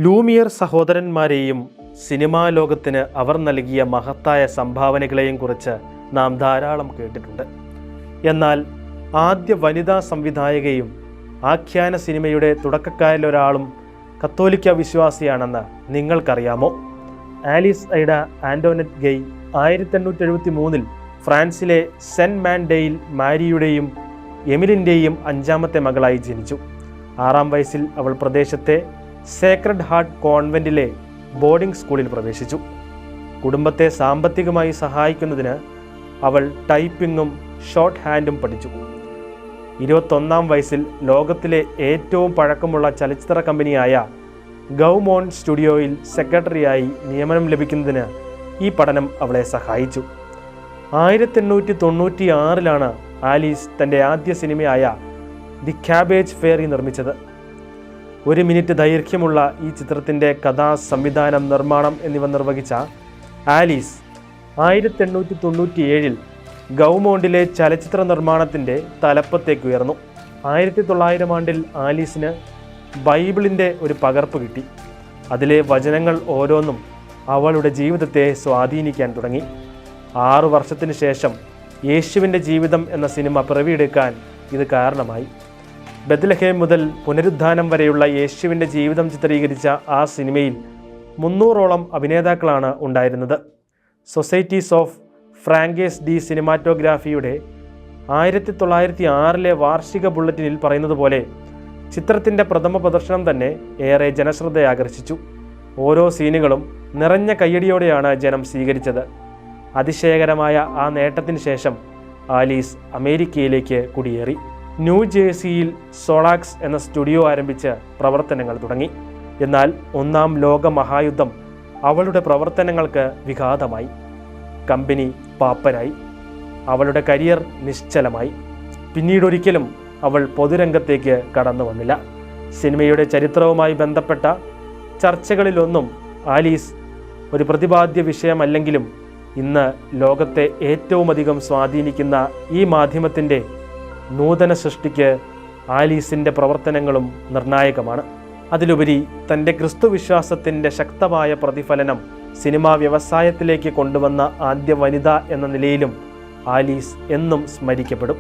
Lumiere സഹോദരന്മാരെയും cinema ലോകത്തിന് അവർ നൽകിയ മഹത്തായ സംഭാവനകളെയും കുറിച്ച് നാം ധാരാളം കേട്ടിട്ടുണ്ട്. എന്നാൽ ആദ്യ വനിതാ സംവിധായകയും ആഖ്യാന സിനിമയുടെ തുടക്കക്കാരിലൊരാളും കത്തോലിക്ക വിശ്വാസിയാണെന്ന് നിങ്ങൾക്കറിയാമോ? ആലീസ് ഐഡ ആൻ്റോനെറ്റ് ഗെയ് 1873 ഫ്രാൻസിലെ സെൻറ്റ് മാൻഡെയിൽ മാരിയുടെയും എമിലിൻ്റെയും 5ാമത്തെ മകളായി ജനിച്ചു. 6ാം വയസ്സിൽ അവൾ പ്രദേശത്തെ സേക്രഡ് ഹാർട്ട് കോൺവെൻറ്റിലെ ബോർഡിംഗ് സ്കൂളിൽ പ്രവേശിച്ചു. കുടുംബത്തെ സാമ്പത്തികമായി സഹായിക്കുന്നതിന് അവൾ ടൈപ്പിങ്ങും ഷോർട്ട് ഹാൻഡും പഠിച്ചു. 21ാം വയസ്സിൽ ലോകത്തിലെ ഏറ്റവും പഴക്കമുള്ള ചലച്ചിത്ര കമ്പനിയായ ഗൗമോൺ സ്റ്റുഡിയോയിൽ സെക്രട്ടറിയായി നിയമനം ലഭിക്കുന്നതിന് ഈ പഠനം അവളെ സഹായിച്ചു. 1896 ആലീസ് തൻ്റെ ആദ്യ സിനിമയായ ദി ക്യാബേജ് ഫെയറി നിർമ്മിച്ചത്. 1 മിനിറ്റ് ദൈർഘ്യമുള്ള ഈ ചിത്രത്തിൻ്റെ കഥാ, സംവിധാനം, നിർമ്മാണം എന്നിവ നിർവഹിച്ച ആലീസ് 1897 ഗൗമോണ്ടിലെ ചലച്ചിത്ര നിർമ്മാണത്തിൻ്റെ തലപ്പത്തേക്ക് ഉയർന്നു. 1900 ആണ്ടിൽ ആലീസിന് ബൈബിളിൻ്റെ ഒരു പകർപ്പ് കിട്ടി. അതിലെ വചനങ്ങൾ ഓരോന്നും അവളുടെ ജീവിതത്തെ സ്വാധീനിക്കാൻ തുടങ്ങി. 6 വർഷത്തിന് ശേഷം യേശുവിൻ്റെ ജീവിതം എന്ന സിനിമ പിറവിയെടുക്കാൻ ഇത് കാരണമായി. ബെത്ലഹേം മുതൽ പുനരുദ്ധാനം വരെയുള്ള യേശുവിൻ്റെ ജീവിതം ചിത്രീകരിച്ച ആ സിനിമയിൽ 300ഓളം അഭിനേതാക്കളാണ് ഉണ്ടായിരുന്നത്. സൊസൈറ്റീസ് ഓഫ് ഫ്രാങ്കേസ് ഡി സിനിമാറ്റോഗ്രാഫിയുടെ 1906 വാർഷിക ബുള്ളറ്റിനിൽ പറയുന്നത് പോലെ ചിത്രത്തിൻ്റെ പ്രഥമ പ്രദർശനം തന്നെ ഏറെ ജനശ്രദ്ധയാകർഷിച്ചു. ഓരോ സീനുകളും നിറഞ്ഞ കയ്യടിയോടെയാണ് ജനം സ്വീകരിച്ചത്. അതിശയകരമായ ആ നേട്ടത്തിന് ശേഷം ആലീസ് അമേരിക്കയിലേക്ക് കുടിയേറി. ന്യൂജേഴ്സിയിൽ സോളാക്സ് എന്ന സ്റ്റുഡിയോ ആരംഭിച്ച് പ്രവർത്തനങ്ങൾ തുടങ്ങി. എന്നാൽ 1ാം ലോക മഹായുദ്ധം അവളുടെ പ്രവർത്തനങ്ങൾക്ക് വിഘാതമായി. കമ്പനി പാപ്പരായി. അവളുടെ കരിയർ നിശ്ചലമായി. പിന്നീടൊരിക്കലും അവൾ പൊതുരംഗത്തേക്ക് കടന്നു വന്നില്ല. സിനിമയുടെ ചരിത്രവുമായി ബന്ധപ്പെട്ട ചർച്ചകളിലൊന്നും ആലീസ് ഒരു പ്രതിപാദ്യ വിഷയമല്ലെങ്കിലും ഇന്ന് ലോകത്തെ ഏറ്റവുമധികം സ്വാധീനിക്കുന്ന ഈ മാധ്യമത്തിൻ്റെ നൂതന സൃഷ്ടിക്ക് ആലീസിൻ്റെ പ്രവർത്തനങ്ങളും നിർണായകമാണ്. അതിലുപരി തൻ്റെ ക്രിസ്തുവിശ്വാസത്തിൻ്റെ ശക്തമായ പ്രതിഫലനം സിനിമാ വ്യവസായത്തിലേക്ക് കൊണ്ടുവന്ന ആദ്യ വനിത എന്ന നിലയിലും ആലീസ് എന്നും സ്മരിക്കപ്പെടും.